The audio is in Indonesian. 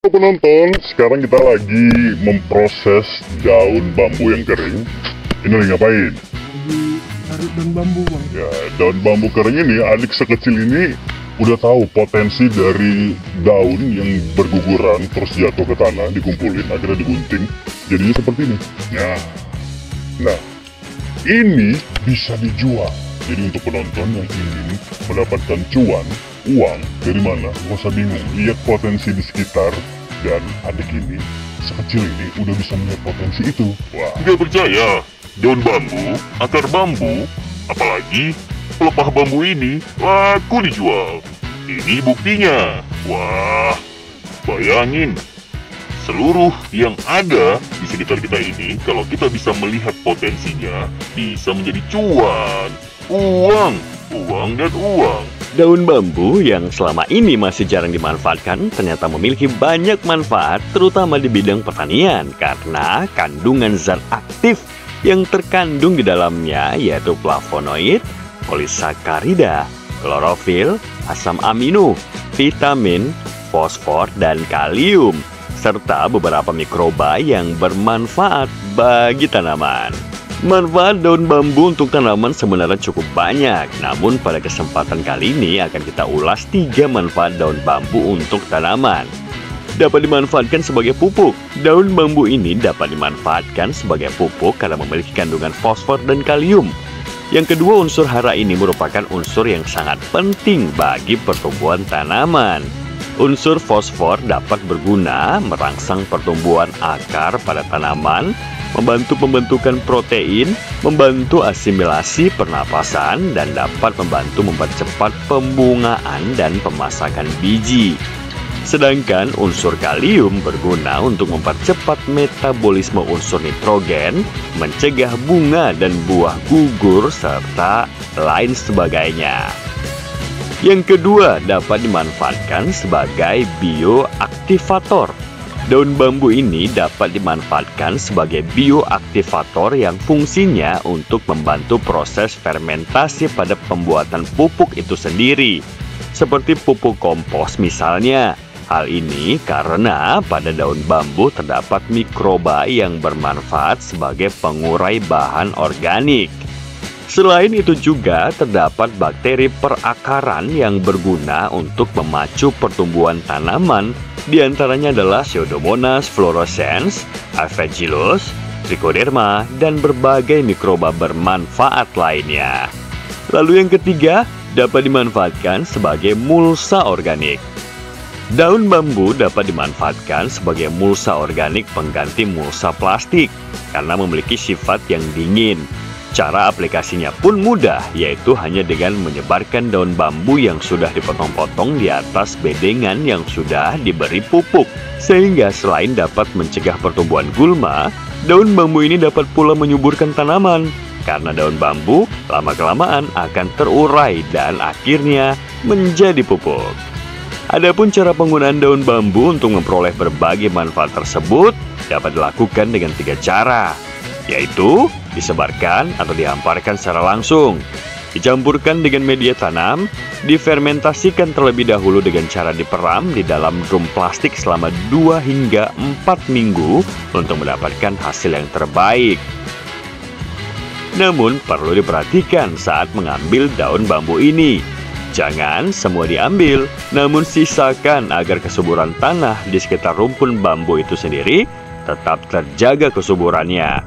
Penonton, sekarang kita lagi memproses daun bambu yang kering. Ini lagi ngapain? Tarik daun bambu, Bang. Ya, daun bambu kering ini, adik sekecil ini udah tahu potensi dari daun yang berguguran terus jatuh ke tanah, dikumpulin, akhirnya digunting, jadinya seperti ini. Nah, ini bisa dijual. Jadi untuk penonton yang ingin mendapatkan uang dari mana? Nggak usah bingung, lihat potensi di sekitar. Dan adik ini, sekecil ini, udah bisa melihat potensi itu. Wah. Tidak percaya, daun bambu, akar bambu, apalagi pelepah bambu ini laku dijual. Ini buktinya. Wah, bayangin. Seluruh yang ada di sekitar kita ini, kalau kita bisa melihat potensinya, bisa menjadi cuan. Uang dan uang. Daun bambu yang selama ini masih jarang dimanfaatkan ternyata memiliki banyak manfaat, terutama di bidang pertanian karena kandungan zat aktif yang terkandung di dalamnya yaitu flavonoid, polisakarida, klorofil, asam amino, vitamin, fosfor, dan kalium, serta beberapa mikroba yang bermanfaat bagi tanaman. Manfaat daun bambu untuk tanaman sebenarnya cukup banyak, namun pada kesempatan kali ini akan kita ulas 3 manfaat daun bambu untuk tanaman. Dapat dimanfaatkan sebagai pupuk. Daun bambu ini dapat dimanfaatkan sebagai pupuk karena memiliki kandungan fosfor dan kalium. Yang kedua, unsur hara ini merupakan unsur yang sangat penting bagi pertumbuhan tanaman. Unsur fosfor dapat berguna merangsang pertumbuhan akar pada tanaman, membantu pembentukan protein, membantu asimilasi pernapasan, dan dapat membantu mempercepat pembungaan dan pemasakan biji. Sedangkan unsur kalium berguna untuk mempercepat metabolisme unsur nitrogen, mencegah bunga dan buah gugur, serta lain sebagainya. Yang kedua, dapat dimanfaatkan sebagai bioaktivator. Daun bambu ini dapat dimanfaatkan sebagai bioaktivator yang fungsinya untuk membantu proses fermentasi pada pembuatan pupuk itu sendiri, seperti pupuk kompos misalnya. Hal ini karena pada daun bambu terdapat mikroba yang bermanfaat sebagai pengurai bahan organik. Selain itu juga terdapat bakteri perakaran yang berguna untuk memacu pertumbuhan tanaman. Di antaranya adalah Pseudomonas fluorescens, Aspergillus, Trichoderma, dan berbagai mikroba bermanfaat lainnya. Lalu yang ketiga, dapat dimanfaatkan sebagai mulsa organik. Daun bambu dapat dimanfaatkan sebagai mulsa organik pengganti mulsa plastik karena memiliki sifat yang dingin. Cara aplikasinya pun mudah, yaitu hanya dengan menyebarkan daun bambu yang sudah dipotong-potong di atas bedengan yang sudah diberi pupuk. Sehingga selain dapat mencegah pertumbuhan gulma, daun bambu ini dapat pula menyuburkan tanaman. Karena daun bambu lama-kelamaan akan terurai dan akhirnya menjadi pupuk. Adapun cara penggunaan daun bambu untuk memperoleh berbagai manfaat tersebut dapat dilakukan dengan 3 cara, yaitu disebarkan atau dihamparkan secara langsung, dicampurkan dengan media tanam, difermentasikan terlebih dahulu dengan cara diperam di dalam drum plastik selama 2 hingga 4 minggu untuk mendapatkan hasil yang terbaik. Namun perlu diperhatikan saat mengambil daun bambu ini. Jangan semua diambil, namun sisakan agar kesuburan tanah di sekitar rumpun bambu itu sendiri tetap terjaga kesuburannya.